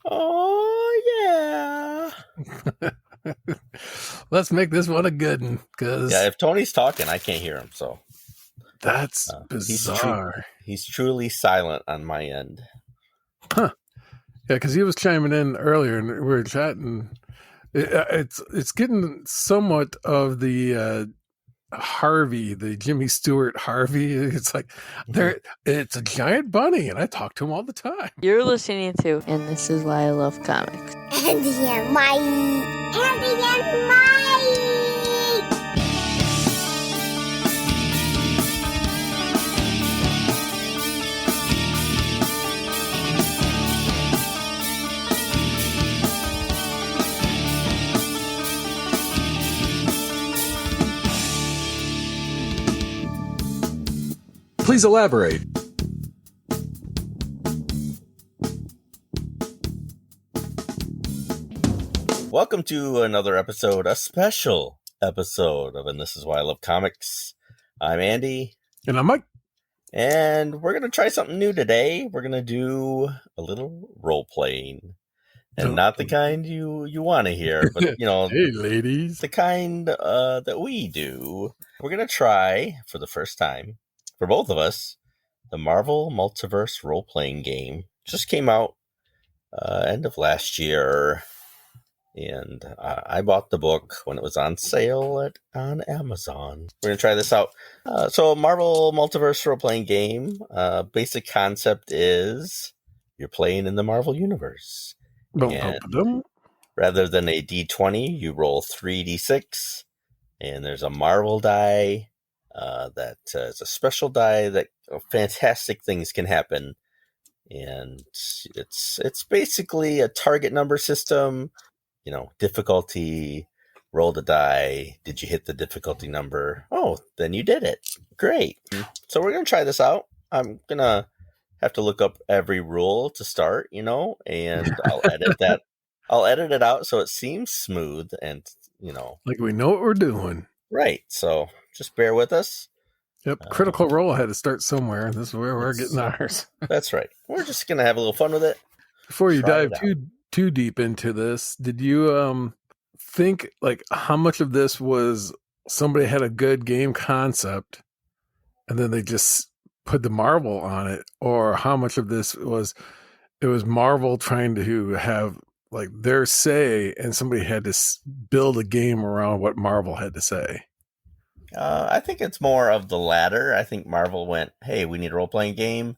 Oh, yeah. Let's make this one a good one, because Yeah, if Tony's talking, I can't hear him, so that's bizarre. He's truly silent on my end. Huh. Yeah, because he was chiming in earlier and we were chatting. It's getting somewhat of the Harvey, the Jimmy Stewart Harvey. It's like it's a giant bunny, and I talk to him all the time. You're listening to And This Is Why I Love Comics. Andy and Mike. Andy and Mike. Please elaborate. Welcome to another episode, a special episode of And This Is Why I Love Comics. I'm Andy. And I'm Mike. And we're going to try something new today. We're going to do a little role-playing. And not the kind you want to hear, but, hey, ladies. The kind that we do. We're going to try, for the first time, for both of us, the Marvel Multiverse role-playing game. Just came out end of last year. And I bought the book when it was on sale on Amazon. We're going to try this out. So Marvel Multiverse role-playing game, basic concept is you're playing in the Marvel Universe. And rather than a D20, you roll 3d6. And there's a Marvel die that is a special die that fantastic things can happen. And it's basically a target number system. Difficulty, roll the die. Did you hit the difficulty number? Oh, then you did it. Great. So we're going to try this out. I'm going to have to look up every rule to start, and I'll edit that. I'll edit it out so it seems smooth and, like we know what we're doing. Right. So just bear with us. Yep. Critical Role had to start somewhere. This is where we're getting ours. That's right. We're just going to have a little fun with it. Before you dive too deep into this, did you think like how much of this was somebody had a good game concept and then they just put the Marvel on it, or how much of this was Marvel trying to have like their say and somebody had to build a game around what Marvel had to say? I think it's more of the latter. I think Marvel went, hey, we need a role-playing game.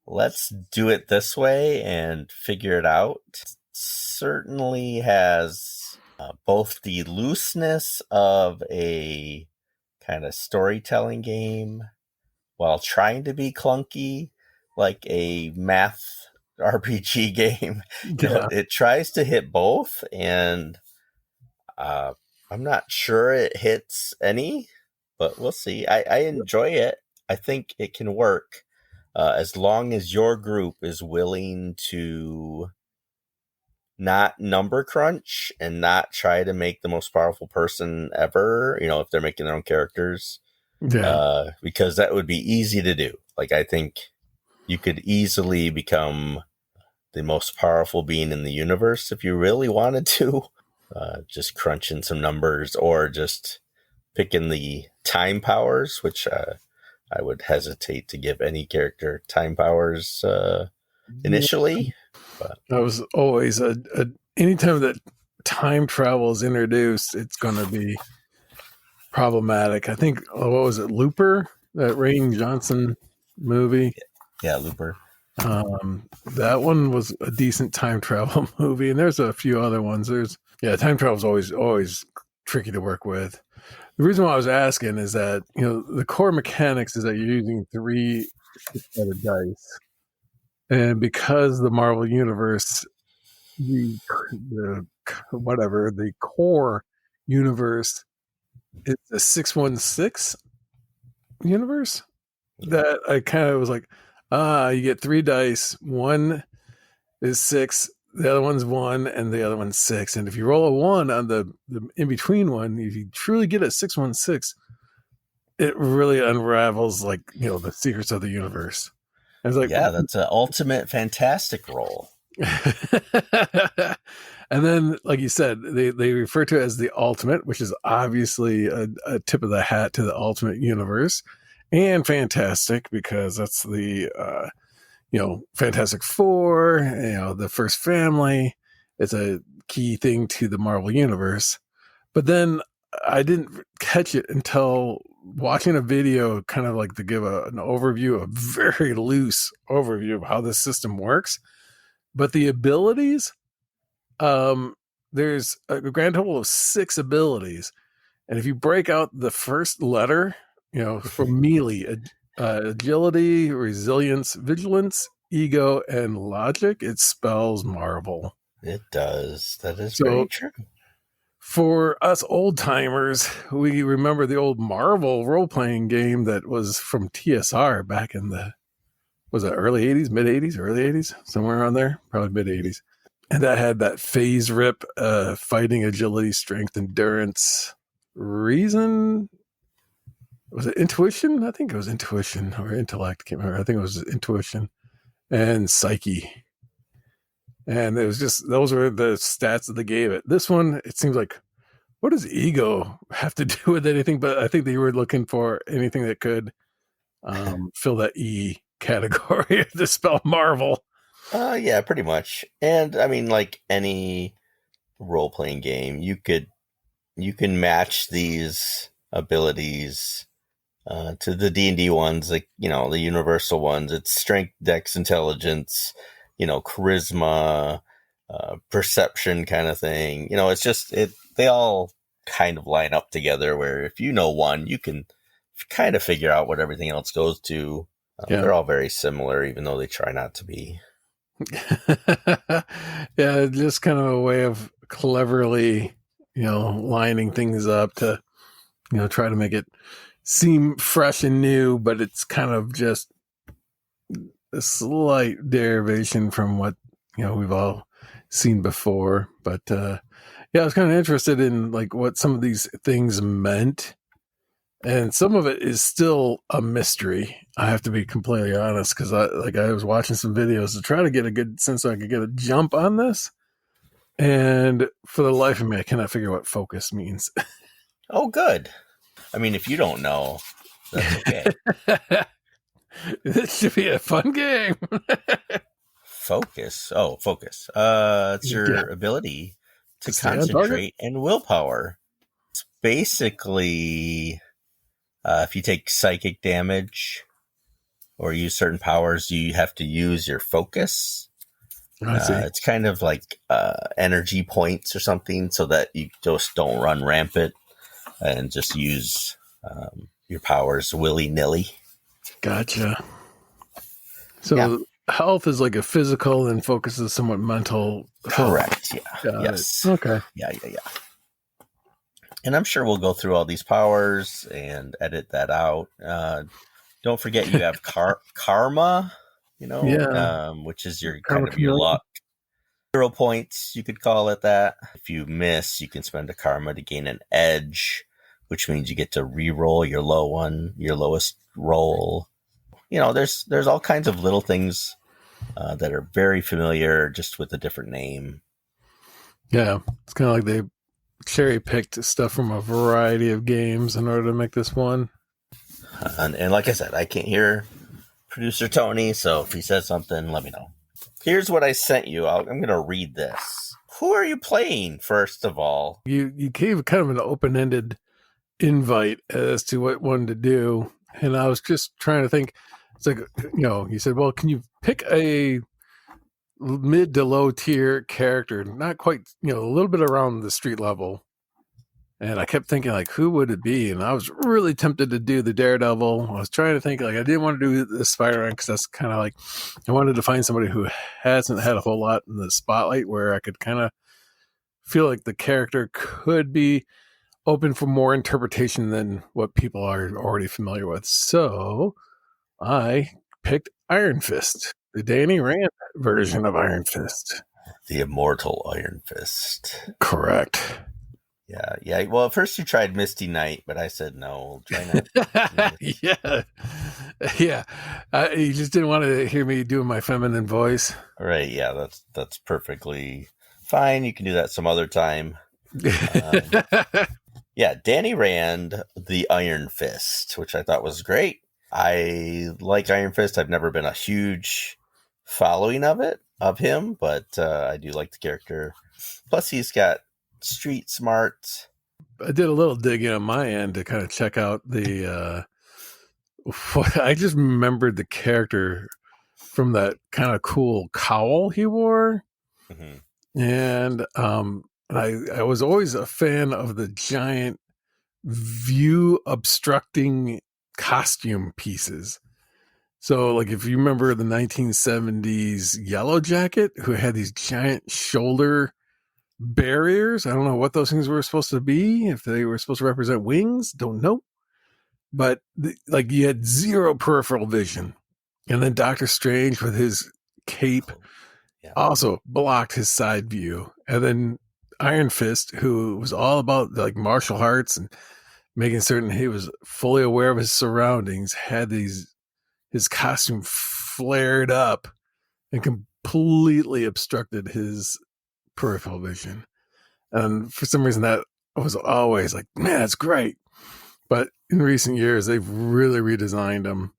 Let's do it this way and figure it out. Certainly has both the looseness of a kind of storytelling game while trying to be clunky, like a math RPG game. Yeah. It tries to hit both, and I'm not sure it hits any, but we'll see. I enjoy it. I think it can work as long as your group is willing to not number crunch and not try to make the most powerful person ever, if they're making their own characters. Yeah. Because that would be easy to do. Like, I think you could easily become the most powerful being in the universe if you really wanted to. Just crunching some numbers or just picking the time powers, which I would hesitate to give any character time powers initially. But that was always anytime that time travel is introduced, it's going to be problematic. I think, what was it, Looper? That Rain Johnson movie? Yeah, Looper. That one was a decent time travel movie, and there's a few other ones. Time travel is always tricky to work with. The reason why I was asking is that, the core mechanics is that you're using 3 sided dice. And because the Marvel Universe, the core universe is the 616 universe, that I kind of was like, you get 3 dice. One is 6, the other one's 1, and the other one's 6. And if you roll a 1 on the in-between one, if you truly get a 616, it really unravels, the secrets of the universe. I was like, yeah, that's an ultimate fantastic roll. And then, like you said, they refer to it as the Ultimate, which is obviously a tip of the hat to the Ultimate Universe, and Fantastic, because that's the Fantastic Four, the first family. It's a key thing to the Marvel Universe. But then I didn't catch it until watching a video, kind of like to give an overview, a very loose overview of how this system works. But the abilities, there's a grand total of 6 abilities. And if you break out the first letter, for melee, agility, resilience, vigilance, ego, and logic, it spells Marvel. It does. That is very true. For us old timers, we remember the old Marvel role-playing game that was from TSR back in was it early 80s, mid 80s, early 80s, somewhere around there, probably mid 80s. And that had that phase rip, fighting, agility, strength, endurance, reason. Was it intuition? I think it was intuition or intellect. I can't remember. I think it was intuition and psyche. And it was just, those were the stats that they gave it. This one, it seems like, what does ego have to do with anything? But I think they were looking for anything that could fill that E category to spell Marvel. Yeah, pretty much. And I mean, like any role-playing game, you can match these abilities to the D&D ones, like, the universal ones. It's strength, dex, intelligence, charisma, perception kind of thing. It's just, they all kind of line up together where if you know one, you can kind of figure out what everything else goes to. They're all very similar, even though they try not to be. Yeah, just kind of a way of cleverly, lining things up to, try to make it seem fresh and new, but it's kind of just a slight derivation from what, we've all seen before. But I was kind of interested in like what some of these things meant. And some of it is still a mystery. I have to be completely honest, because I was watching some videos to try to get a good sense so I could get a jump on this. And for the life of me, I cannot figure what focus means. Oh, good. I mean, if you don't know, that's okay. This should be a fun game. Focus. Oh, focus. It's your ability to concentrate and willpower. It's basically... if you take psychic damage or use certain powers, you have to use your focus. It's kind of like energy points or something, so that you just don't run rampant and just use your powers willy-nilly. Gotcha. So health is like a physical and focus is somewhat mental. Correct. Yeah. Yes. Okay. Yeah. And I'm sure we'll go through all these powers and edit that out. Don't forget you have karma, which is your kind of your luck. 0 points, you could call it that. If you miss, you can spend a karma to gain an edge, which means you get to re-roll your lowest roll. There's all kinds of little things that are very familiar, just with a different name. Yeah, it's kind of like they cherry-picked stuff from a variety of games in order to make this one. And like I said, I can't hear producer Tony, so if he says something, let me know. Here's what I sent you. I'm going to read this. Who are you playing, first of all? You gave kind of an open-ended invite as to what one to do, and I was just trying to think. It's like, you said, well, can you pick a mid to low tier character, not quite, a little bit around the street level? And I kept thinking, like, who would it be? And I was really tempted to do the Daredevil. I was trying to think, like, I didn't want to do the Spider-Man because that's kind of like, I wanted to find somebody who hasn't had a whole lot in the spotlight, where I could kind of feel like the character could be open for more interpretation than what people are already familiar with. So I picked Iron Fist, the Danny Rand version of Iron Fist. The immortal Iron Fist. Correct. Yeah. Well, at first you tried Misty Knight, but I said no. Try not. Yeah. You just didn't want to hear me doing my feminine voice. Right. Yeah, that's perfectly fine. You can do that some other time. Yeah, Danny Rand, the Iron Fist, which I thought was great. I like Iron Fist. I've never been a huge following of him, but I do like the character. Plus, he's got street smarts. I did a little digging on my end to kind of check out the. I just remembered the character from that kind of cool cowl he wore, and I was always a fan of the giant view obstructing costume pieces. So, like, if you remember the 1970s Yellow Jacket, who had these giant shoulder barriers, I don't know what those things were supposed to be. If they were supposed to represent wings, don't know. But like, you had zero peripheral vision, and then Doctor Strange with his cape also blocked his side view, and then Iron Fist, who was all about like martial arts and making certain he was fully aware of his surroundings, had his costume flared up and completely obstructed his peripheral vision. And for some reason, that was always like, man, that's great. But in recent years, they've really redesigned him.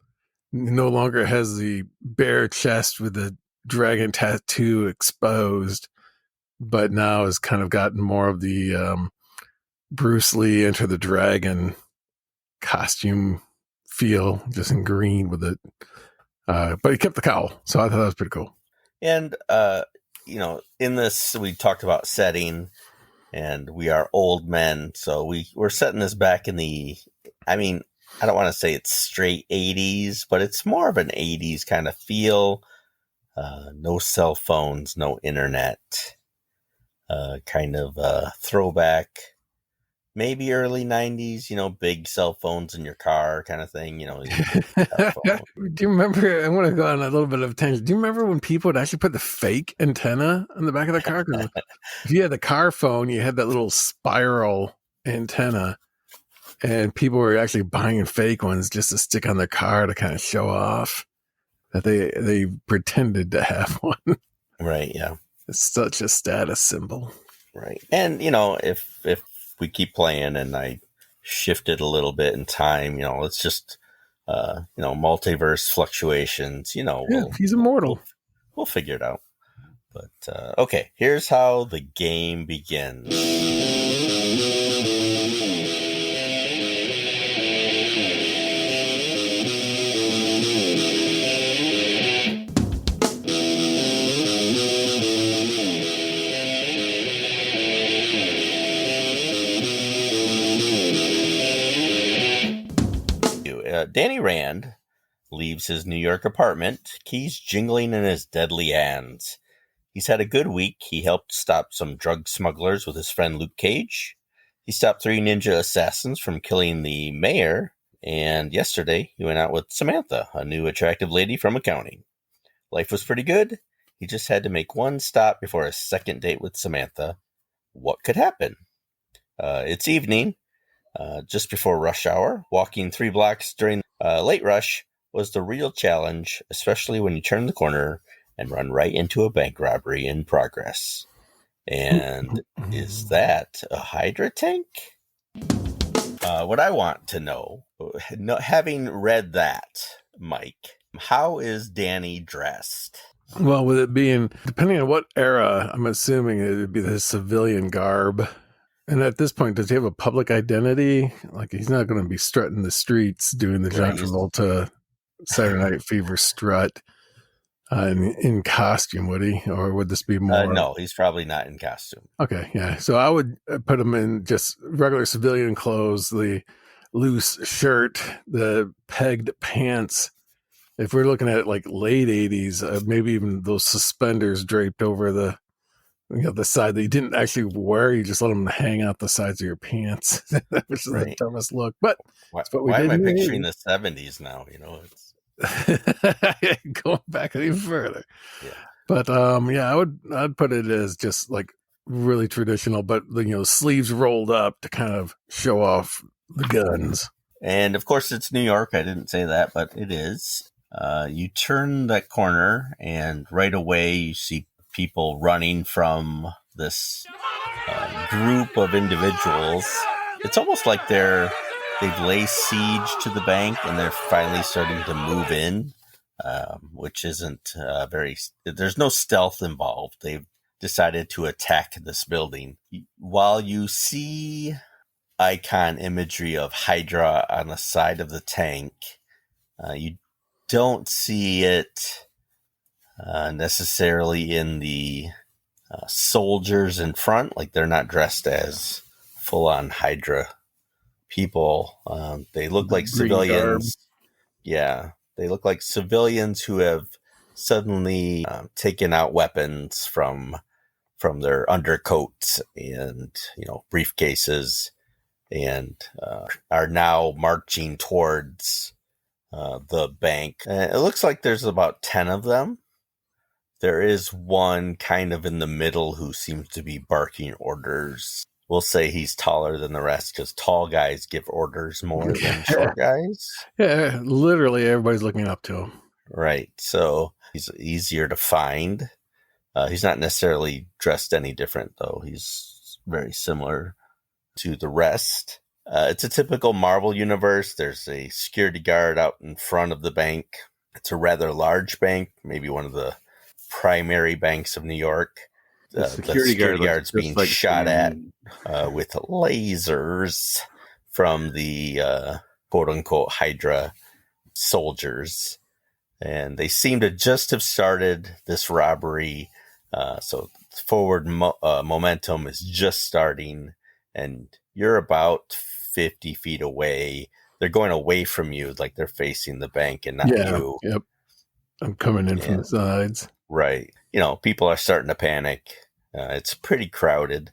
No longer has the bare chest with the dragon tattoo exposed, but now has kind of gotten more of the Bruce Lee Enter the Dragon costume feel, just in green with it. But he kept the cowl, so I thought that was pretty cool. And in this, we talked about setting, and we are old men, so we're setting this back in the. I mean, I don't want to say it's straight 80s, but it's more of an 80s kind of feel. No cell phones, no internet. Kind of throwback. Maybe early 90s, big cell phones in your car kind of thing, Do you remember, I want to go on a little bit of a tangent. Do you remember when people would actually put the fake antenna on the back of the car? If you had the car phone, you had that little spiral antenna, and people were actually buying fake ones just to stick on their car to kind of show off that they pretended to have one. Right, yeah. It's such a status symbol. Right. And, if we keep playing and I shift it a little bit in time, it's just, multiverse fluctuations, he's immortal. We'll figure it out. But, okay, here's how the game begins. Danny Rand leaves his New York apartment, keys jingling in his deadly hands. He's had a good week. He helped stop some drug smugglers with his friend Luke Cage. He stopped 3 ninja assassins from killing the mayor. And yesterday, he went out with Samantha, a new attractive lady from accounting. Life was pretty good. He just had to make one stop before a second date with Samantha. What could happen? It's evening. Just before rush hour, walking 3 blocks during late rush was the real challenge, especially when you turn the corner and run right into a bank robbery in progress. And is that a Hydra tank? What I want to know, having read that, Mike, how is Danny dressed? Well, with it being, depending on what era, I'm assuming it would be the civilian garb. And at this point, does he have a public identity? Like, he's not going to be strutting the streets doing the John Travolta Saturday Night Fever strut in costume, would he? Or would this be more? No, he's probably not in costume. Okay, yeah. So I would put him in just regular civilian clothes, the loose shirt, the pegged pants. If we're looking at like late 80s, maybe even those suspenders draped over the side that you didn't actually wear, you just let them hang out the sides of your pants, which is the dumbest look. But why am I picturing the 70s now? Going back even further. Yeah. But I'd put it as just like really traditional, but sleeves rolled up to kind of show off the guns. And of course, it's New York. I didn't say that, but it is. You turn that corner, and right away you see people running from this group of individuals. It's almost like they've laid siege to the bank, and they're finally starting to move in, which isn't there's no stealth involved. They've decided to attack this building. While you see icon imagery of Hydra on the side of the tank, you don't see it necessarily in the soldiers in front. Like, they're not dressed as full-on Hydra people. They look like civilians. Yeah, they look like civilians who have suddenly taken out weapons from their undercoats and briefcases, and are now marching towards the bank. It looks like there's about 10 of them. There is one kind of in the middle who seems to be barking orders. We'll say he's taller than the rest, because tall guys give orders more than short guys. Yeah, literally everybody's looking up to him. Right, so he's easier to find. He's not necessarily dressed any different, though. He's very similar to the rest. It's a typical Marvel universe. There's a security guard out in front of the bank. It's a rather large bank, maybe one of the primary banks of New York. The security guard's being shot at with lasers from the quote-unquote Hydra soldiers. And they seem to just have started this robbery. So forward momentum is just starting, and you're about 50 feet away. They're going away from you, like they're facing the bank and not you. Yep. I'm coming in from the sides. Right. People are starting to panic. It's pretty crowded,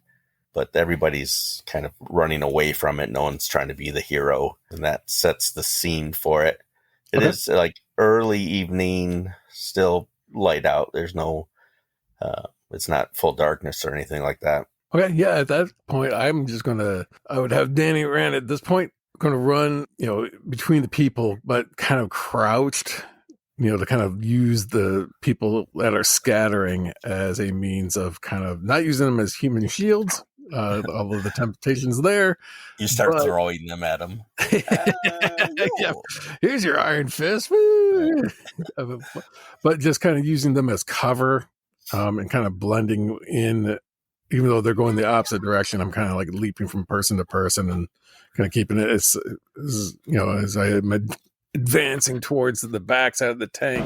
but everybody's kind of running away from it. No one's trying to be the hero, and that sets the scene for it. It is like early evening, still light out. There's no, it's not full darkness or anything like that. Okay, yeah, at that point, I would have Danny Rand at this point going to run, between the people, but kind of crouched, to kind of use the people that are scattering as a means of kind of not using them as human shields, although the temptation's there. You start throwing them at them. Yeah. Here's your iron fist. Woo! But just kind of using them as cover and kind of blending in. Even though they're going the opposite direction, I'm kind of like leaping from person to person and kind of keeping it as I am advancing towards the backside of the tank.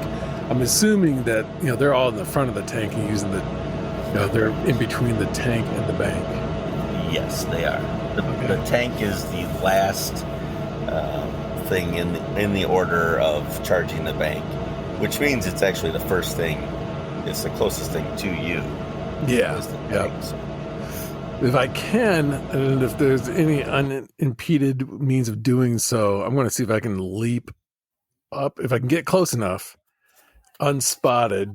I'm assuming that, they're all in the front of the tank and using they're in between the tank and the bank. Yes, they are. The tank is the last thing in the order of charging the bank, which means it's actually the first thing. It's the closest thing to you. Yeah. If I can, and if there's any unimpeded means of doing so, I'm going to see if I can leap up. If I can get close enough, unspotted,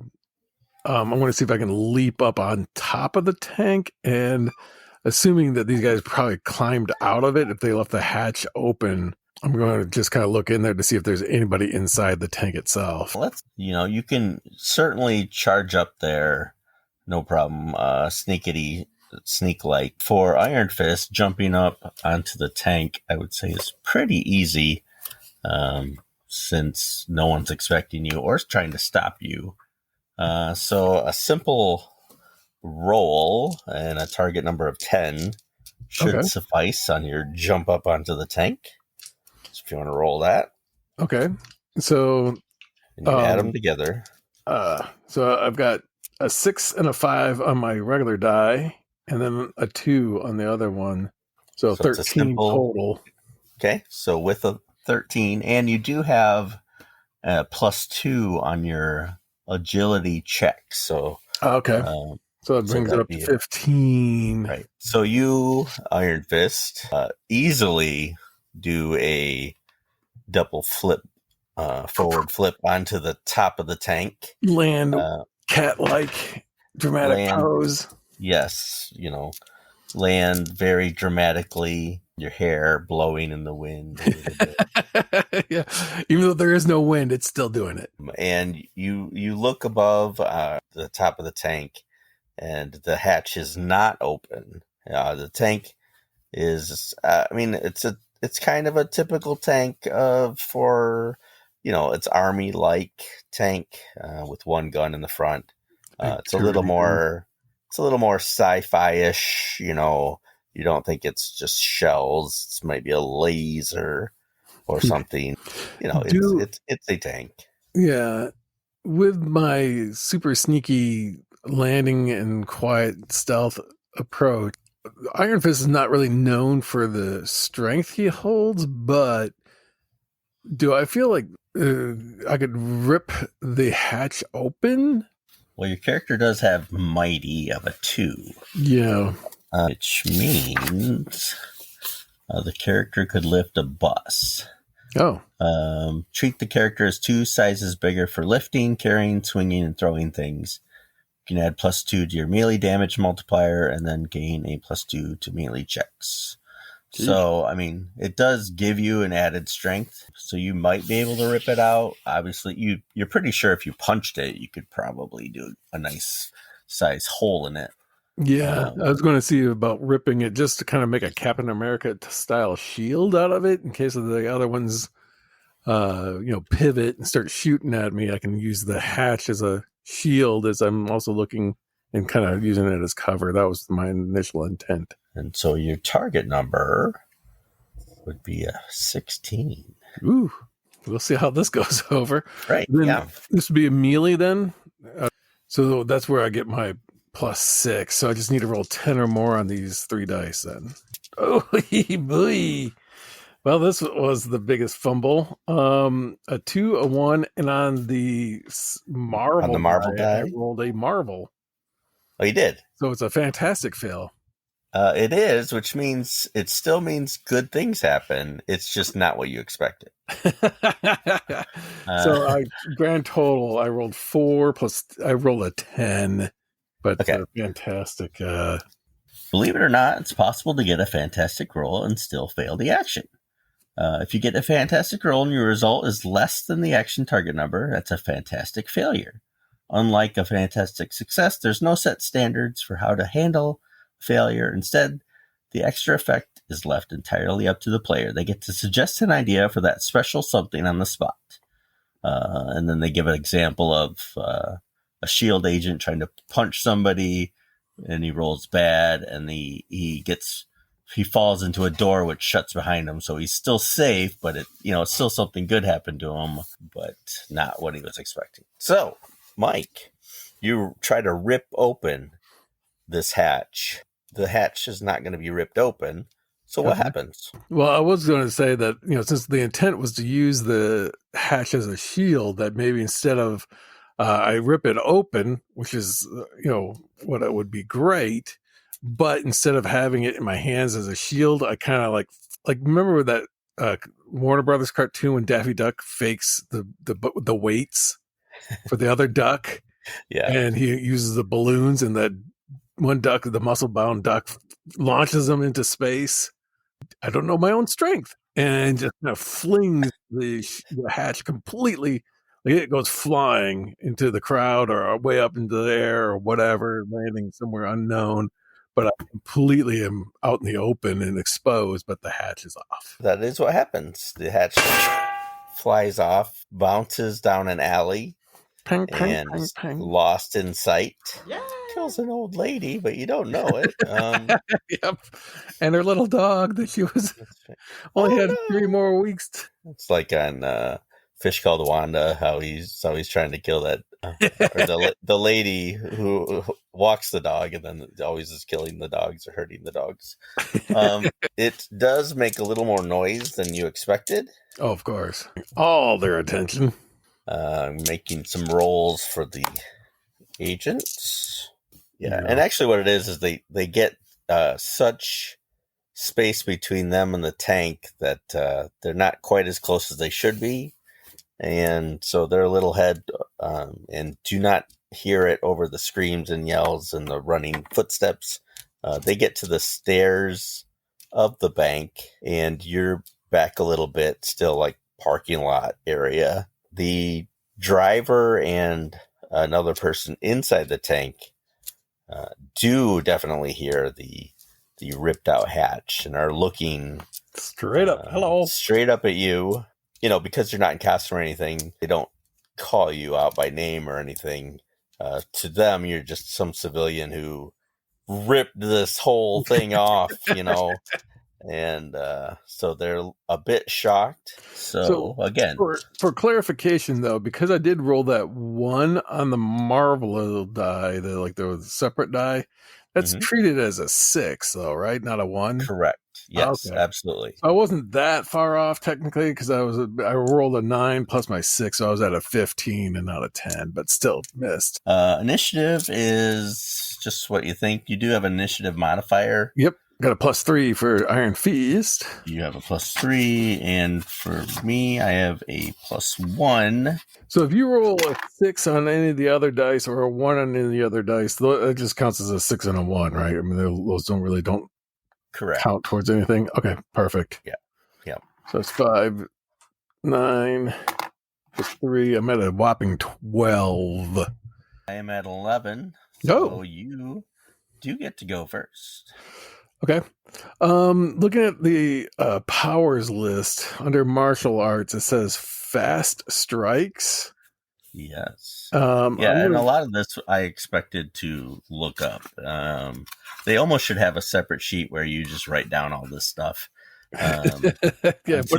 I'm going to see if I can leap up on top of the tank. And assuming that these guys probably climbed out of it, if they left the hatch open, I'm going to just kind of look in there to see if there's anybody inside the tank itself. You can certainly charge up there. No problem. Sneak-like. For Iron Fist, jumping up onto the tank, I would say, is pretty easy, since no one's expecting you or is trying to stop you. So a simple roll and a target number of 10 should suffice on your jump up onto the tank. So if you want to roll that. Okay. So and you add them together. So I've got a 6 and a 5 on my regular die, and then a 2 on the other one. So 13 total. Okay, so with a 13, and you do have a +2 on your agility check. So so it brings it up to 15. Right. So you, Iron Fist, easily do a double flip, forward flip onto the top of the tank. Land cat-like dramatic pose. yes, land very dramatically, your hair blowing in the wind a little bit. Yeah, even though there is no wind, it's still doing it. And you look above the top of the tank, and the hatch is not open. The tank is, it's kind of a typical tank for, it's army-like tank with one gun in the front. It's a little more sci-fi-ish, you don't think it's just shells. It's maybe a laser or something. It's a tank. Yeah. With my super sneaky landing and quiet stealth approach, Iron Fist is not really known for the strength he holds, but do I feel like I could rip the hatch open? Well, your character does have mighty of a 2. Yeah. Which means the character could lift a bus. Oh. Treat the character as 2 sizes bigger for lifting, carrying, swinging, and throwing things. You can add +2 to your melee damage multiplier and then gain a +2 to melee checks. Jeez. So, it does give you an added strength, so you might be able to rip it out. Obviously, you're pretty sure if you punched it, you could probably do a nice size hole in it. Yeah, I was going to see about ripping it just to kind of make a Captain America style shield out of it in case of the other ones, pivot and start shooting at me. I can use the hatch as a shield as I'm also looking and kind of using it as cover. That was my initial intent. And so your target number would be a 16. Ooh, we'll see how this goes over. Right, then, yeah. This would be a melee then. So that's where I get my +6. So I just need to roll 10 or more on these 3 dice then. Oh, boy. Well, this was the biggest fumble. A 2, a 1, and on the Marvel, die, I rolled a Marvel. Oh, you did? So it's a fantastic fail. It is, which means it still means good things happen. It's just not what you expected. So grand total, I rolled 4 plus I rolled a 10. But okay. Fantastic. Believe it or not, it's possible to get a fantastic roll and still fail the action. If you get a fantastic roll and your result is less than the action target number, that's a fantastic failure. Unlike a fantastic success, there's no set standards for how to handle failure. Instead, the extra effect is left entirely up to the player. They get to suggest an idea for that special something on the spot. And then they give an example of a shield agent trying to punch somebody, and he rolls bad, and he falls into a door which shuts behind him, so he's still safe, but it's still something good happened to him, but not what he was expecting. So, Mike, you try to rip open this hatch. The hatch is not going to be ripped open. So what happens? Well, I was going to say that, since the intent was to use the hatch as a shield, that maybe instead of I rip it open, which is, what it would be great, but instead of having it in my hands as a shield, I kind of like remember that Warner Brothers cartoon when Daffy Duck fakes the weights for the other duck? Yeah. And he uses the balloons, and that one duck, the muscle-bound duck, launches them into space. I don't know my own strength, and just kind of flings the hatch completely. Like it goes flying into the crowd or way up into the air or whatever, landing somewhere unknown. But I completely am out in the open and exposed, but the hatch is off. That is what happens. The hatch flies off, bounces down an alley, ping, and ping, ping. Lost in sight. Yeah. Kills an old lady, but you don't know it. Yep. And her little dog that she was only had 3 more weeks. It's like on Fish Called Wanda, how he's trying to kill that or the lady who walks the dog and then always is killing the dogs or hurting the dogs. It does make a little more noise than you expected. Oh, of course. All their attention. Making some rolls for the agents. Yeah, and actually what it is they get such space between them and the tank that they're not quite as close as they should be. And so they're a little ahead and do not hear it over the screams and yells and the running footsteps. They get to the stairs of the bank, and you're back a little bit, still like parking lot area. The driver and another person inside the tank do definitely hear the ripped out hatch and are looking straight up at you. You know, because you're not in costume or anything, they don't call you out by name or anything. To them, you're just some civilian who ripped this whole thing off, you know. And so they're a bit shocked. So again, for clarification, though, because I did roll that 1 on the Marvel die, the separate die, that's treated as a 6, though, right? Not a 1. Correct. Yes, okay. Absolutely. So I wasn't that far off technically because I rolled a 9 plus my 6, so I was at a 15 and not a 10, but still missed. Initiative is just what you think. You do have an initiative modifier. Yep. Got a +3 for Iron Fist. You have a +3, and for me, I have a +1. So if you roll a 6 on any of the other dice or a 1 on any of the other dice, it just counts as a 6 and a 1, right? I mean, those don't correct count towards anything. Okay, perfect. Yeah. So it's 5, 9, +3. I'm at a whopping 12. I am at 11. So you do get to go first. Okay. Looking at the powers list under martial arts, it says fast strikes. Yes. And a lot of this I expected to look up. They almost should have a separate sheet where you just write down all this stuff. So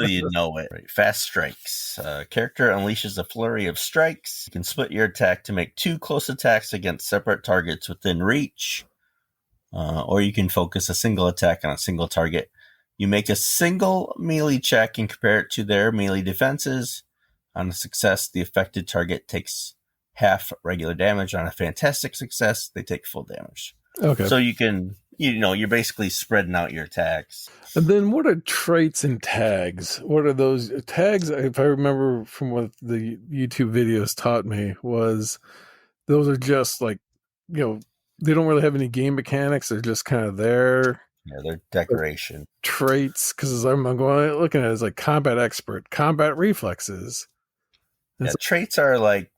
you know it. Right. Fast strikes. Character unleashes a flurry of strikes. You can split your attack to make 2 close attacks against separate targets within reach. Or you can focus a single attack on a single target. You make a single melee check and compare it to their melee defenses. On a success, the affected target takes half regular damage. On a fantastic success, they take full damage. Okay. So you can, you're basically spreading out your attacks. And then what are traits and tags? What are those tags? If I remember from what the YouTube videos taught me, was those are just like, they don't really have any game mechanics. They're just kind of there. Yeah, they're decoration. Traits, because I'm looking at it as like combat expert, combat reflexes. Yeah, traits are like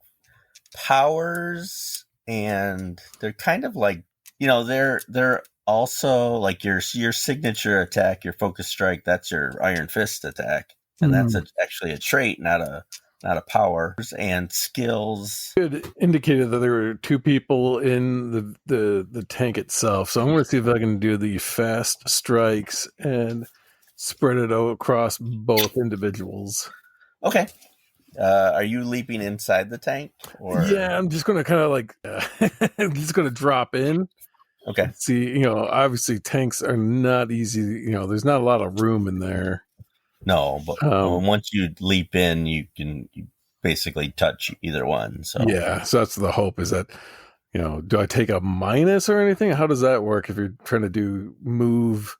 powers, and they're kind of like, they're also like your signature attack, your focus strike. That's your Iron Fist attack, and that's actually a trait, not a power. And skills. It indicated that there were 2 people in the tank itself. So I'm going to see if I can do the fast strikes and spread it out across both individuals. Okay. Are you leaping inside the tank? Or? Yeah, I'm just going to kind of like, I'm just going to drop in. Okay. See, obviously tanks are not easy. There's not a lot of room in there. No, but once you leap in, you basically touch either one. So yeah, so that's the hope, is that, do I take a minus or anything? How does that work if you're trying to do move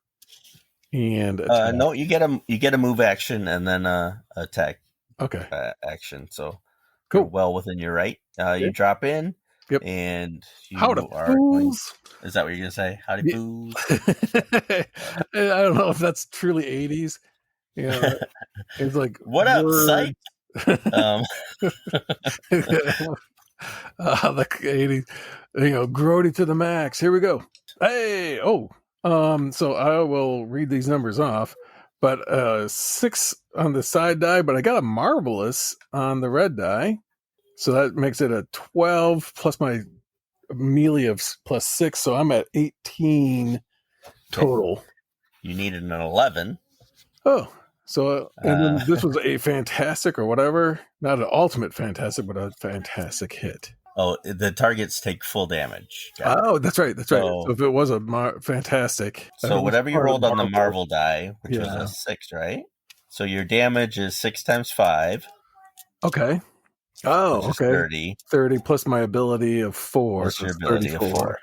and attack? No, you get a move action and then attack. Okay. Action. So cool. Well within your right. You drop in. Yep. And you Howdy, fools. Is that what you're gonna say? Howdy, fools. I don't know if that's truly 80s. It's like, what up, psych? The 80s, grody to the max. Here we go. Hey, so I will read these numbers off. But 6 on the side die, but I got a marvelous on the red die. So that makes it a 12 plus my melee of +6. So I'm at 18 total. Okay. You needed an 11. Oh, so and then this was a fantastic or whatever. Not an ultimate fantastic, but a fantastic hit. Oh, the targets take full damage. That's right. So if it was a fantastic. So whatever you rolled on the Marvel die, which was a 6, right? So your damage is 6 times 5. Okay. Oh, okay. 30 plus my ability of 4. Plus your ability 34. Of 4.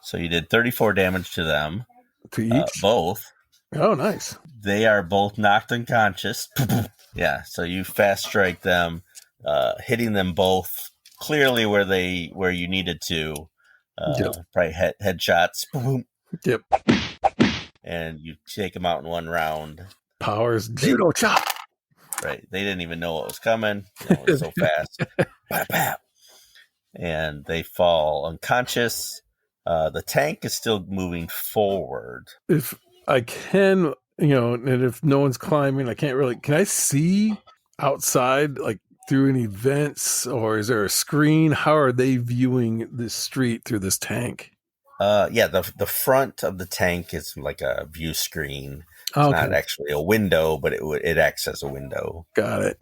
So you did 34 damage to them. To each? Both. Oh, nice. They are both knocked unconscious. Yeah, so you fast strike them, hitting them both clearly where you needed to. Yep. Probably headshots. Boom. Yep. And you take them out in one round. Powers judo chop. Right. They didn't even know what was coming. It was so fast. Bap, bap. And they fall unconscious. The tank is still moving forward. If I can, and if no one's climbing, I can't really. Can I see outside, like through any vents, or is there a screen? How are they viewing this street through this tank? The front of the tank is like a view screen. It's not actually a window, but it acts as a window. Got it.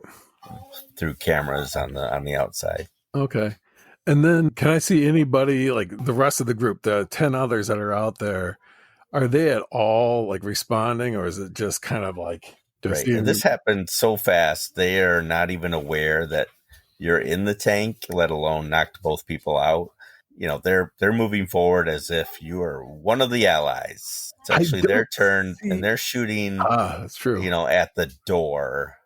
Through cameras on the outside. Okay. And then can I see anybody, like the rest of the group, the 10 others that are out there, are they at all like responding, or is it just kind of like... Right. And this happened so fast, they are not even aware that you're in the tank, let alone knocked both people out. They're moving forward as if you are one of the allies. It's actually their turn, and they're shooting. That's true. At the door.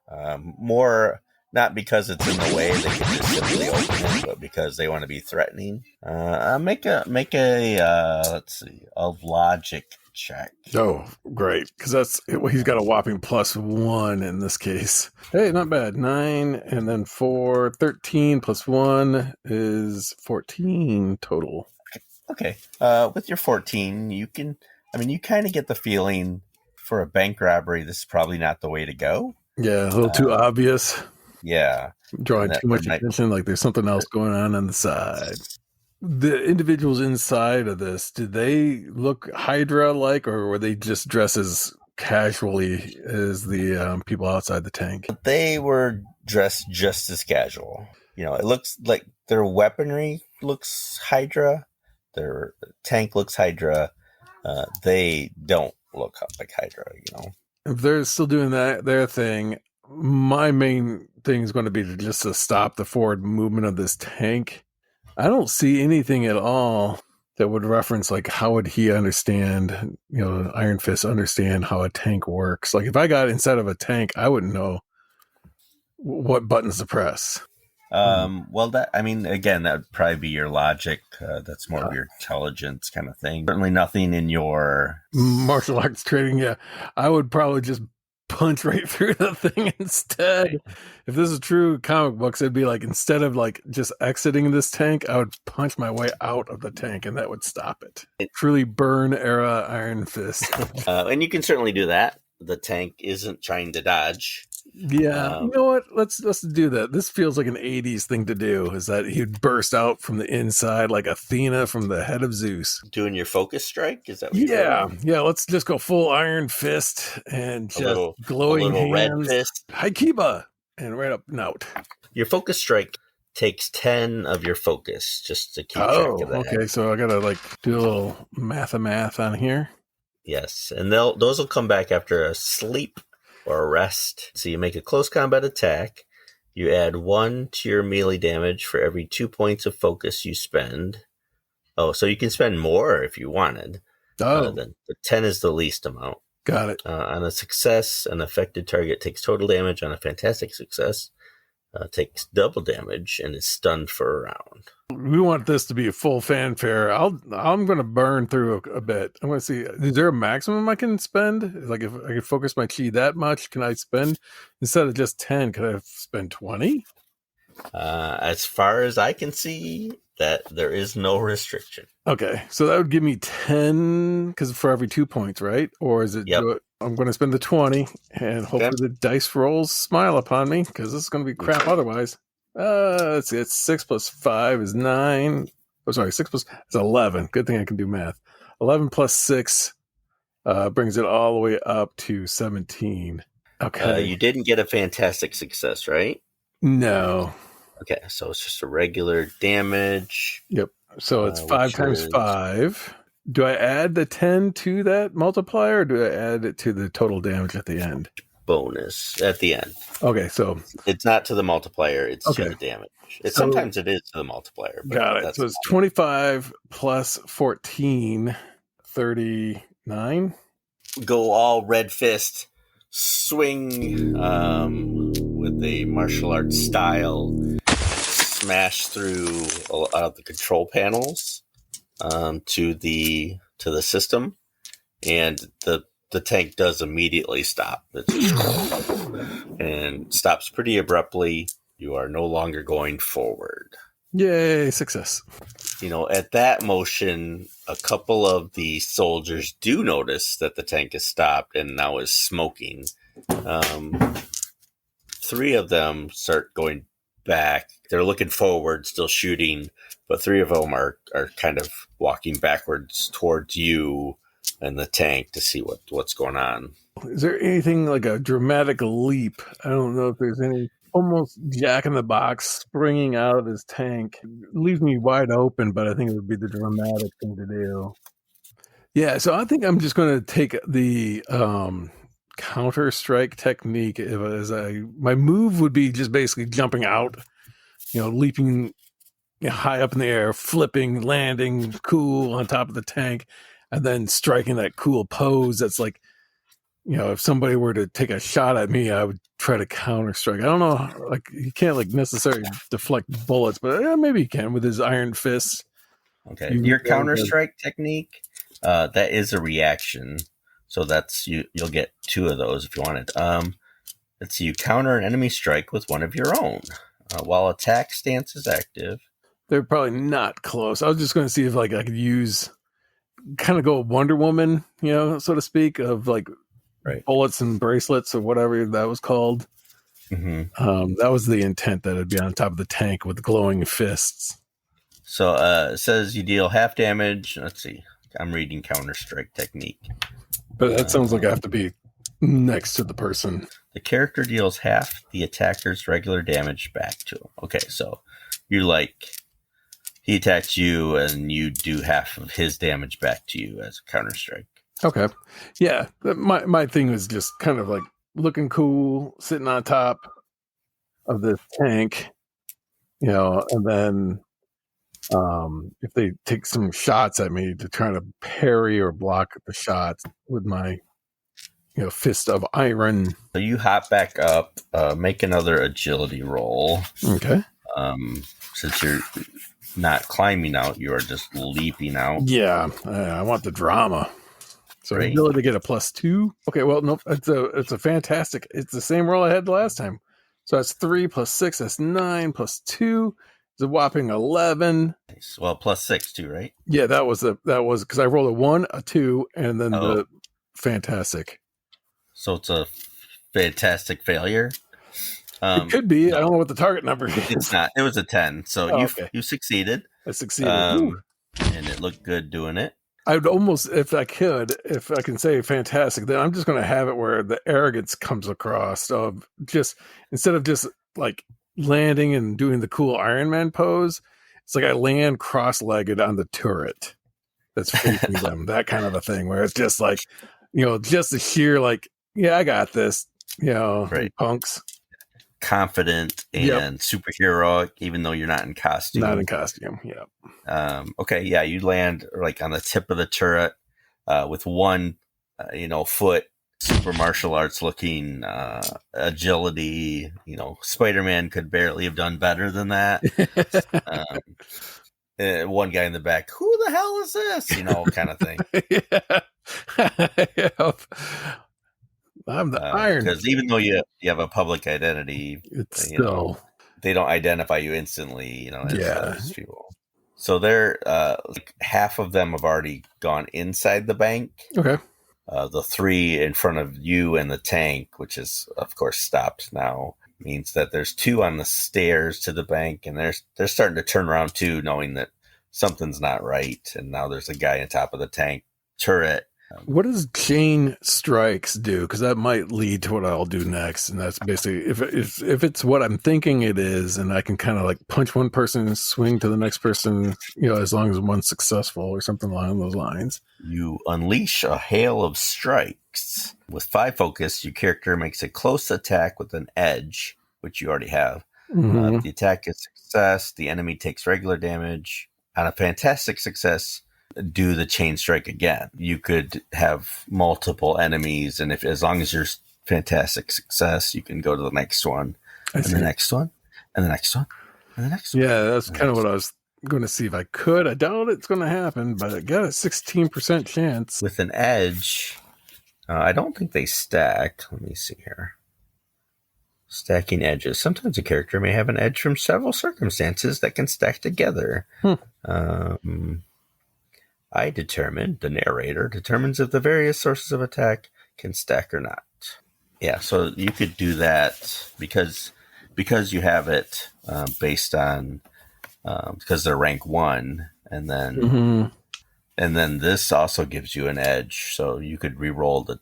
More not because it's in the way they can just simply open it, but because they want to be threatening. Make a let's see, a logic check. Oh, great, because he's got a whopping +1 in this case. Hey, not bad. 9 and then 4, 13 plus 1 is 14 total. Okay. With your 14, you kind of get the feeling for a bank robbery, this is probably not the way to go. Yeah, a little too obvious. Yeah. Drawing too much attention, like there's something else going on the side. The individuals inside of this, did they look Hydra-like, or were they just dressed as casually as the people outside the tank? They were dressed just as casual. It looks like their weaponry looks Hydra. Their tank looks Hydra. They don't look like Hydra, If they're still doing their thing, my main thing is going to be to stop the forward movement of this tank. I don't see anything at all that would reference, like, how would he understand, Iron Fist understand how a tank works. Like, if I got inside of a tank, I wouldn't know what buttons to press. Well, again, that would probably be your logic. That's more of your intelligence kind of thing. Certainly nothing in your martial arts training. Yeah, I would probably just punch right through the thing instead. If this is true comic books, it'd be like, instead of like just exiting this tank, I would punch my way out of the tank, and that would stop it. Truly Burn era Iron Fist. And you can certainly do that. The tank isn't trying to dodge. Yeah, you know what? Let's do that. This feels like an 80s thing to do, is that he'd burst out from the inside like Athena from the head of Zeus. Doing your focus strike? Is that what you're doing? Yeah, let's just go full Iron Fist and just glowing hands. Red fist. Haikiba! And right up and out. Your focus strike takes 10 of your focus, just to keep track of that. Okay, so I gotta do a little math on here. Yes, and those will come back after a sleep or a rest. So you make a close combat attack. You add 1 to your melee damage for every 2 points of focus you spend. Oh, so you can spend more if you wanted. Then the 10 is the least amount. Got it. On a success, an affected target takes total damage. On a fantastic success, takes double damage and is stunned for a round. We want this to be a full fanfare. I'm going to burn through a bit. I'm going to see, is there a maximum I can spend? Like, if I can focus my chi that much, can I spend, instead of just 10, could I spend 20? As far as I can see, that there is no restriction. Okay, so that would give me 10, because for every 2 points, right? Or is it? Yep. I'm going to spend the 20, and hopefully the dice rolls smile upon me, because this is going to be crap otherwise. Let's see, it's 6 plus 5 is 9. Oh, sorry, 6 plus is 11. Good thing I can do math. 11 plus 6 brings it all the way up to 17. Okay. You didn't get a fantastic success, right? No. Okay, so it's just a regular damage. Yep. So it's 5 times 5. Do I add the 10 to that multiplier, or do I add it to the total damage at the end? Bonus at the end. Okay, so it's not to the multiplier, it's to the damage. Sometimes it is to the multiplier. Got it. So it's 25 plus 14, 39. Go all red fist, swing with a martial arts style, smash through the control panels to the system, and the tank does immediately stop. And stops pretty abruptly. You are no longer going forward. Yay, success. At that motion, a couple of the soldiers do notice that the tank has stopped and now is smoking. 3 of them start going back. They're looking forward, still shooting, but 3 of them are kind of walking backwards towards you and the tank to see what's going on. Is there anything like a dramatic leap? I don't know if there's any almost Jack in the Box springing out of his tank. It leaves me wide open, but I think it would be the dramatic thing to do. Yeah, so I think I'm just going to take the Counter-Strike technique. My move would be just basically jumping out, leaping high up in the air, flipping, landing cool on top of the tank, and then striking that cool pose that's like, if somebody were to take a shot at me, I would try to counter strike. I don't know, like he can't necessarily deflect bullets, but maybe he can with his iron fists. Okay, your counter strike technique, that is a reaction, so that's you'll get 2 of those if you want it. Let's see, you counter an enemy strike with one of your own while attack stance is active. They're probably not close. I was just going to see if I could use kind of go Wonder Woman, so to speak, of right. Bullets and bracelets or whatever that was called. Mm-hmm. That was the intent, that it'd be on top of the tank with glowing fists. So it says you deal half damage. Let's see. I'm reading Counter-Strike technique. But that sounds like I have to be next to the person. The character deals half the attacker's regular damage back to him. Okay, so you're he attacks you and you do half of his damage back to you as a Counter-Strike. Okay. Yeah. My thing was just kind of looking cool, sitting on top of this tank, and then if they take some shots at me, to try to parry or block the shots with my fist of iron. So you hop back up, make another agility roll. Okay. Since you're not climbing out, you are just leaping out. Yeah. I want the drama. So Great. Ability to get a +2. Okay, well, nope. It's a fantastic. It's the same roll I had the last time. So that's 3 + 6. That's 9 + 2. It's a whopping 11. Nice. Well, +6 too, right? Yeah, that was because I rolled a 1, a 2, and then the fantastic. So it's a fantastic failure. It could be. No. I don't know what the target number is. It's not. It was a 10. So you succeeded. I succeeded. And it looked good doing it. I would almost, if I can say fantastic, then I'm just going to have it where the arrogance comes across of just, instead of just landing and doing the cool Iron Man pose, it's I land cross-legged on the turret that's facing them, that kind of a thing, where it's just just the sheer yeah, I got this, right. Punks. Confident and superhero, even though you're not in costume. Not in costume, yeah. Okay, yeah, you land on the tip of the turret with one, foot, super martial arts looking agility. Spider-Man could barely have done better than that. One guy in the back, who the hell is this? Kind of thing. Yeah. I'm the Iron. Because even though you have a public identity, it's still they don't identify you instantly. As people. So they're half of them have already gone inside the bank. Okay. The 3 in front of you and the tank, which is of course stopped now, means that there's 2 on the stairs to the bank, and they're starting to turn around too, knowing that something's not right. And now there's a guy on top of the tank turret. What does chain strikes do? Because that might lead to what I'll do next, and that's basically if it's what I'm thinking it is, and I can kind of punch one person and swing to the next person, as long as one's successful or something along those lines. You unleash a hail of strikes. With 5 focus, your character makes a close attack with an edge, which you already have. Mm-hmm. The attack is success. The enemy takes regular damage. On a fantastic success, do the chain strike again. You could have multiple enemies, and as long as you're fantastic success, you can go to the next one, and the next one, and the next one, the next one. Yeah, that's kind of what I was going to see if I could. I doubt it's going to happen, but I got a 16% chance. With an edge, I don't think they stack. Let me see here. Stacking edges. Sometimes a character may have an edge from several circumstances that can stack together. The narrator determines if the various sources of attack can stack or not. Yeah, so you could do that because you have it based on because they're rank 1, and then this also gives you an edge, so you could re-roll the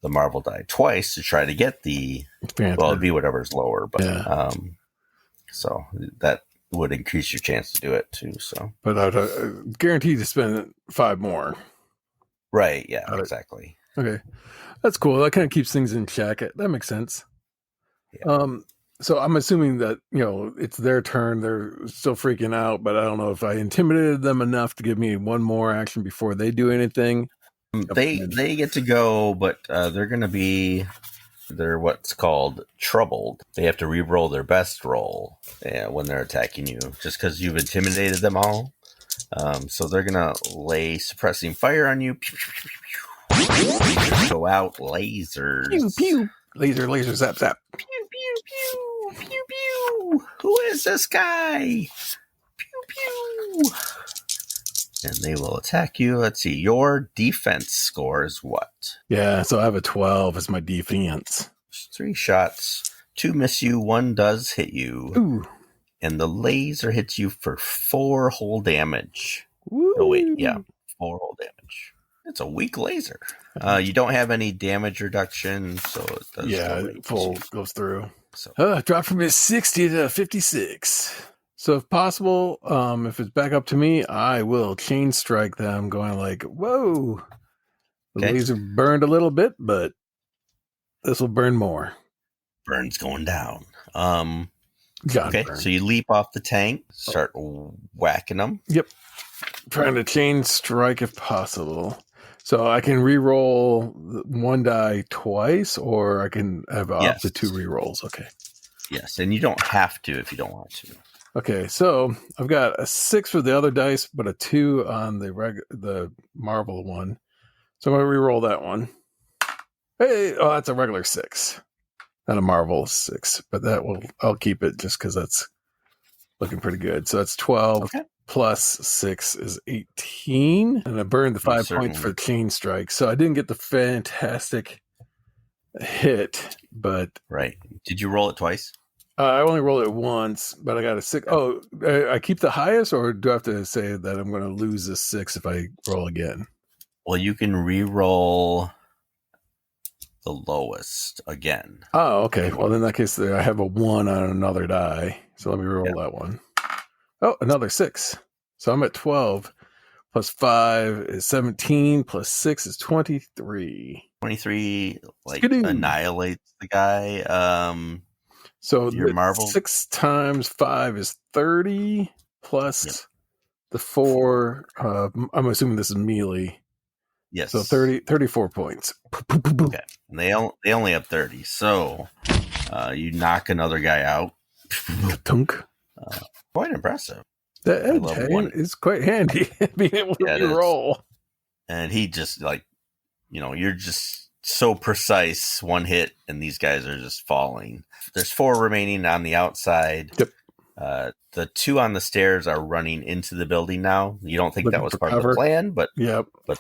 Marvel die twice to try to get the it'd be whatever's lower, but so that would increase your chance to do it too. So, but I'd guarantee to spend 5 more. Right? Yeah, exactly. Okay, that's cool. That kind of keeps things in check. That makes sense. Yeah. So I'm assuming that it's their turn. They're still freaking out, but I don't know if I intimidated them enough to give me one more action before they do anything. They get to go, but they're what's called troubled. They have to re-roll their best roll when they're attacking you, just because you've intimidated them all. So they're gonna lay suppressing fire on you. Go out lasers. Pew pew. Laser zap zap. Pew pew pew pew pew. Who is this guy? Pew pew. And they will attack you. Let's see. Your defense score is what? Yeah, so I have a 12 as my defense. 3 shots. 2 miss you. 1 does hit you. Ooh. And the laser hits you for 4 whole damage. Woo. Oh, wait. Yeah. 4 whole damage. It's a weak laser. You don't have any damage reduction, so it does. Yeah, full goes through. So. Dropped from 60 to 56. So if possible, if it's back up to me, I will chain strike them, going like, whoa. The laser burned a little bit, but this will burn more. Burn's going down. Okay, so you leap off the tank, start whacking them. Yep. Trying to chain strike if possible. So I can re-roll 1 die twice, or I can have up to 2 re-rolls. Okay. Yes, and you don't have to if you don't want to. Okay, so I've got a 6 for the other dice, but a 2 on the Marvel one. So I'm going to re-roll that one. Hey, that's a regular 6. Not a Marvel 6, but I'll keep it just because that's looking pretty good. So that's 12 plus 6 is 18. And I burned the 5 points for chain strike. So I didn't get the fantastic hit, but... Right. Did you roll it twice? I only rolled it once, but I got a 6. Oh, I keep the highest, or do I have to say that I'm going to lose this 6 if I roll again? Well, you can re-roll the lowest again. Oh, okay. Well, in that case, I have a 1 on another die. So let me roll that one. Oh, another 6. So I'm at 12. Plus 5 is 17. Plus 6 is 23. 23, annihilates the guy. So your Marvel 6 times 5 is 30 plus the 4. I'm assuming this is melee. Yes. So 34 points. Okay. And they only have 30. So you knock another guy out. Tunk. Quite impressive. The edge is quite handy. Being able to roll. And he just you're just so precise, 1 hit, and these guys are just falling. There's 4 remaining on the outside. Yep. The 2 on the stairs are running into the building now. You don't think that was part of the plan, but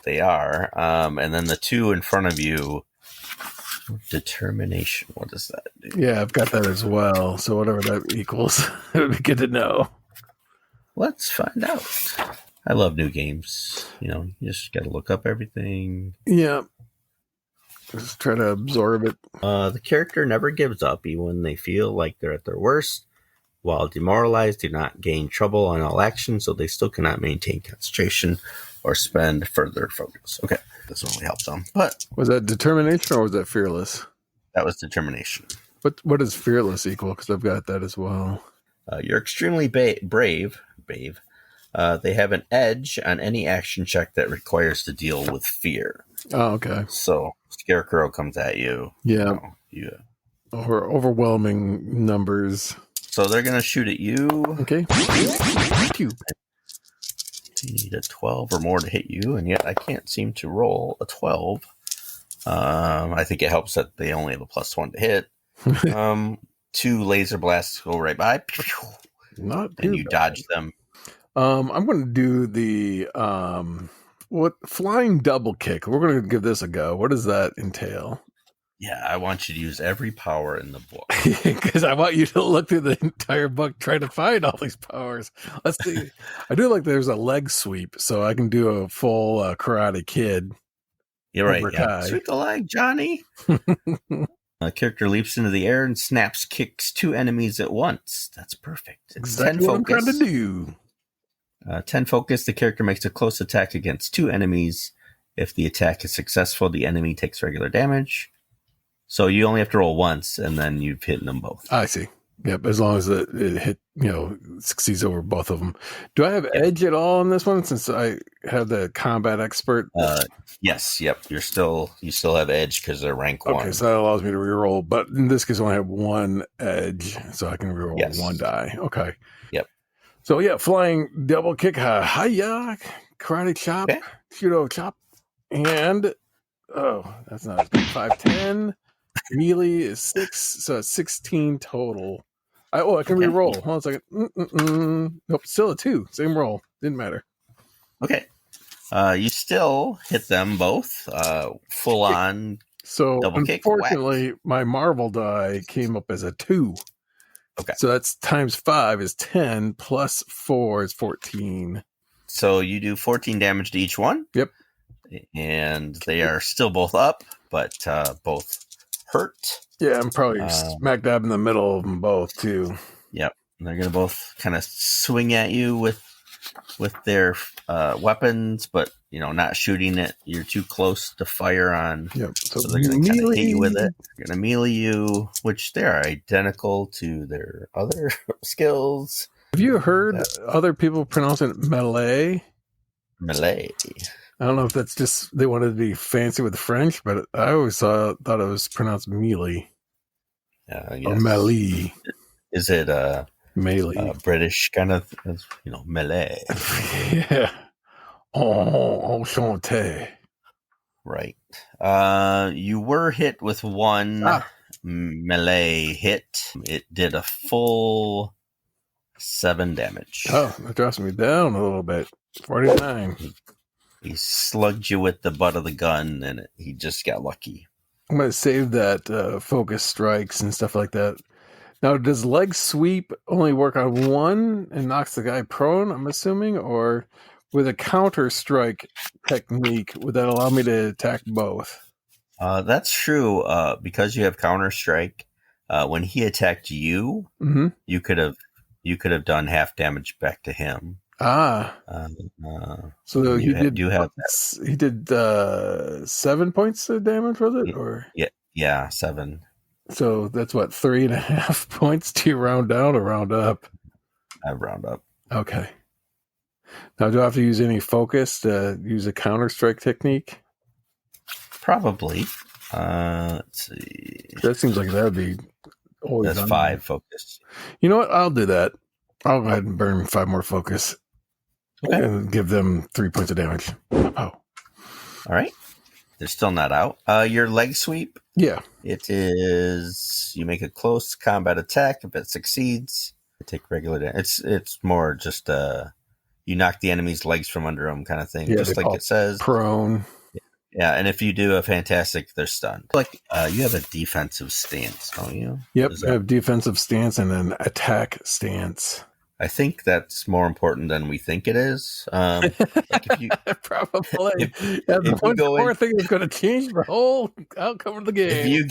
they are. And then the 2 in front of you, determination. What does that do? Yeah, I've got that as well. So whatever that equals, it would be good to know. Let's find out. I love new games. You just got to look up everything. Yeah. Just try to absorb it. The character never gives up, even when they feel like they're at their worst. While demoralized, do not gain trouble on all actions, so they still cannot maintain concentration or spend further focus. Okay, this only helps them. But was that determination or was that fearless? That was determination. What does fearless equal? Because I've got that as well. You're extremely brave. They have an edge on any action check that requires to deal with fear. Oh, okay. So Scarecrow comes at you. Yeah. Or overwhelming numbers. So they're going to shoot at you. Okay. You need a 12 or more to hit you, and yet I can't seem to roll a 12. I think it helps that they only have a +1 to hit. 2 laser blasts go right by. Not too and you bad. dodge them. I'm going to do the flying double kick. We're going to give this a go. What does that entail? Yeah, I want you to use every power in the book. Because I want you to look through the entire book trying to find all these powers. Let's see. I do like there's a leg sweep, so I can do a full Karate Kid. You're right. Yeah. Sweep the leg, Johnny. A character leaps into the air and snaps kicks 2 enemies at once. That's perfect. It's exactly 10 what focus. I'm trying to do. 10 focus. The character makes a close attack against 2 enemies. If the attack is successful, the enemy takes regular damage. So you only have to roll once, and then you've hit them both. I see. Yep, as long as it hit, succeeds over both of them. Do I have edge at all on this one since I have the combat expert? Yes. Yep. You still have edge because they're rank 1. Okay, so that allows me to reroll, but in this case, I only have 1 edge, so I can reroll 1 die. Okay. Yep. So yeah, flying double kick, hiya, karate chop, judo chop, and that's not 5-10. Melee is 6, so it's 16 total. I can re-roll. Hold on a second. Nope, still a 2. Same roll. Didn't matter. Okay. You still hit them both. Full on. So double kick. Unfortunately, my Marvel die came up as a 2. Okay. So that's times 5 is 10 plus 4 is 14. So you do 14 damage to each one. Yep. And they are still both up, but both hurt. Yeah, I'm probably smack dab in the middle of them both too. Yep. And they're going to both kind of swing at you with their weapons, but not shooting it. You're too close to fire on. Yep. So they're going to kind of hit you with it. They're going to melee you, which they are identical to their other skills. Have you heard other people pronounce it melee? Melee. I don't know if that's just they wanted to be fancy with French, but I always thought it was pronounced melee. Or melee. Is it melee? British kind of, melee. Yeah. Oh, enchanté. Right. You were hit with 1 melee hit. It did a full 7 damage. Oh, that drops me down a little bit. 49. He slugged you with the butt of the gun, and he just got lucky. I'm going to save that focus strikes and stuff like that. Now, does leg sweep only work on 1 and knocks the guy prone, I'm assuming? Or with a counter strike technique, would that allow me to attack both? That's true. Because you have counter strike, when he attacked you, you could have done half damage back to him. So he did. You have he did 7 points of damage, was it? Or yeah, 7. So that's what 3.5 points. Do you round down or round up? I round up. Okay. Now, do I have to use any focus to use a counter strike technique? Probably. Let's see. That seems like that would be always. That's 5 focus. You know what? I'll do that. I'll go ahead and burn 5 more focus. Okay. And give them 3 points of damage. Oh. All right. They're still not out. Your leg sweep. Yeah. It is, you make a close combat attack. If it succeeds, you take regular damage. It's more just you knock the enemy's legs from under them kind of thing. Yeah, just like it says. Prone. Yeah, and if you do a fantastic, they're stunned. Like you have a defensive stance, don't you? Yep, I have defensive stance and an attack stance. I think that's more important than we think it is. Like if you, Probably. That's the one core thing that's going to change the whole outcome of the game.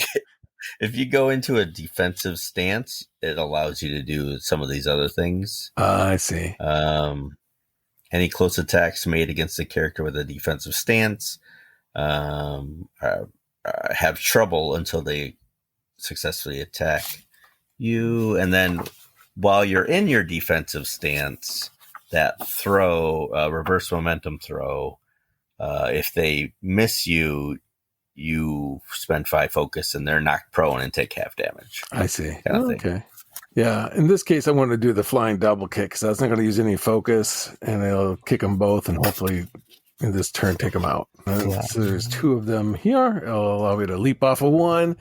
If you go into a defensive stance, it allows you to do some of these other things. I see. Any close attacks made against a character with a defensive stance have trouble until they successfully attack you, and then while you're in your defensive stance, that throw, reverse momentum throw, if they miss you, you spend 5 focus and they're knocked prone and take half damage. I see. Kind of thing. Okay. Yeah, in this case, I want to do the flying double kick because that's not going to use any focus, and it'll kick them both, and hopefully in this turn take them out. So there's 2 of them here. It'll allow me to leap off of one,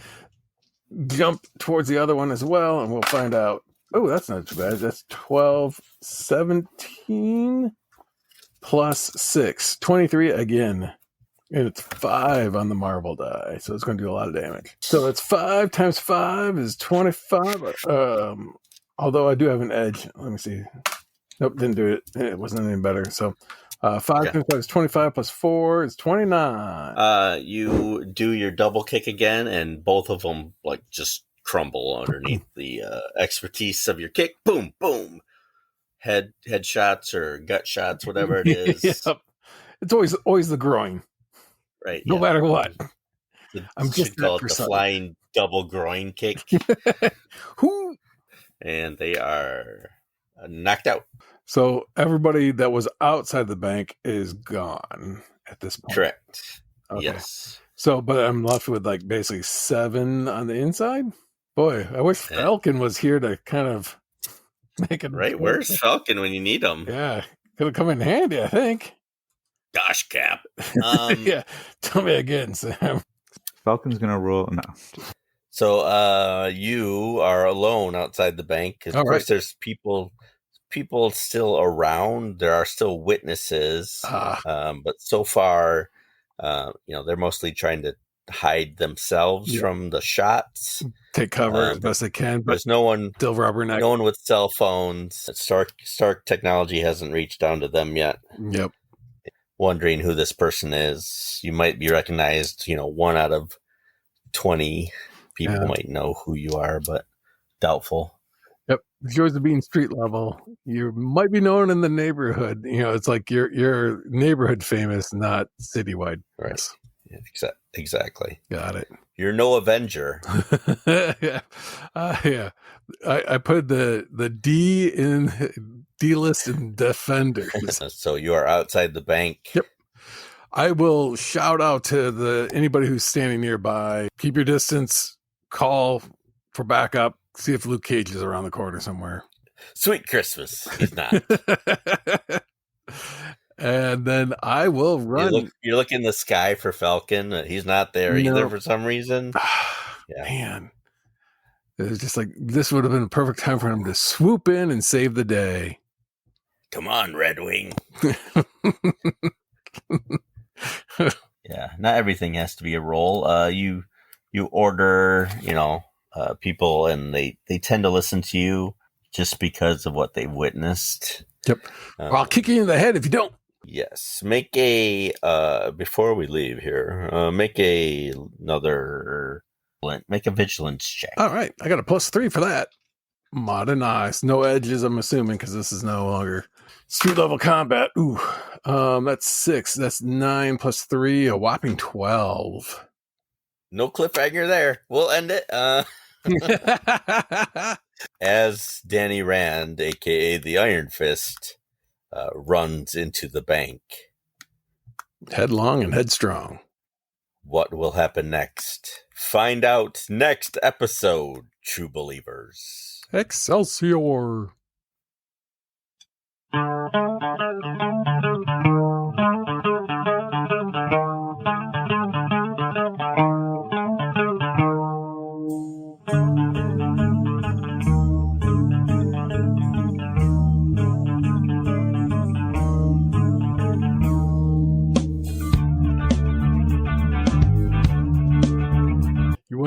jump towards the other one as well, and we'll find out. Oh, that's not too bad. That's 12, 17 plus 6, 23 again. And it's 5 on the marble die, so it's going to do a lot of damage. So it's 5 times 5 is 25. Although I do have an edge. Let me see. Nope, didn't do it. It wasn't any better. So 5 times 5 is 25 plus 4 is 29. You do your double kick again, and both of them like just crumble underneath the expertise of your kick. Boom, boom. Head shots or gut shots, whatever it is. Yep. It's always the groin. Right. No matter what. I'm just call it the flying double groin kick. Who? And they are knocked out. So everybody that was outside the bank is gone at this point. Correct. Okay. Yes. So, but I'm left with like basically 7 on the inside. Boy, I wish Falcon was here to kind of make it right. Where's Falcon when you need him? Yeah, could have come in handy, I think. Gosh, Cap. Yeah, tell me again, Sam. Falcon's gonna roll. No. So, you are alone outside the bank. Of course, there's people still around. There are still witnesses, but so far, they're mostly trying to hide themselves from the shots, take cover as best they can. But there's no one, still rubberneck. No one with cell phones. Stark technology hasn't reached down to them yet. Yep. Wondering who this person is. You might be recognized. 1 out of 20 people might know who you are, but doubtful. Yep. It's yours to be in street level. You might be known in the neighborhood. It's like you're neighborhood famous, not citywide. Right. Yeah, exactly. Got it. You're no Avenger. Yeah. Yeah. I put the D in D list in Defenders. So you are outside the bank. Yep. I will shout out to anybody who's standing nearby. Keep your distance. Call for backup. See if Luke Cage is around the corner somewhere. Sweet Christmas. He's not. And then I will run. You look in the sky for Falcon. He's not there either for some reason. Yeah. Man. It was just like, this would have been a perfect time for him to swoop in and save the day. Come on, Red Wing. Yeah, not everything has to be a roll. You order, people, and they tend to listen to you just because of what they've witnessed. Yep. I'll kick you in the head if you don't. Yes. Make a before we leave here. Make a vigilance check. All right, I got a +3 for that. Modernized, no edges. I'm assuming because this is no longer street level combat. Ooh, that's 6. That's 9 plus 3, a whopping 12. No cliffhanger there. We'll end it. As Danny Rand, aka the Iron Fist, runs into the bank, headlong and headstrong. What will happen next? Find out next episode, true believers. Excelsior.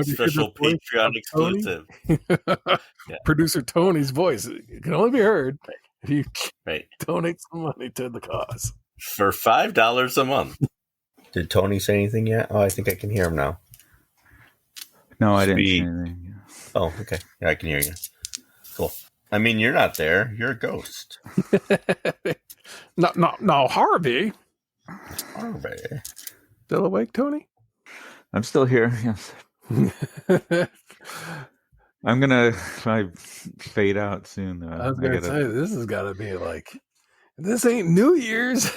Special Patreon exclusive. Yeah. Producer Tony's voice. It can only be heard if you donate some money to the cause. For $5 a month. Did Tony say anything yet? Oh, I think I can hear him now. No, I didn't say anything. Oh, okay. Yeah, I can hear you. Cool. I mean, you're not there. You're a ghost. No, Harvey. Harvey. Still awake, Tony? I'm still here, yes. I'm gonna fade out soon though. I was gonna say this has got to be like, this ain't New Year's.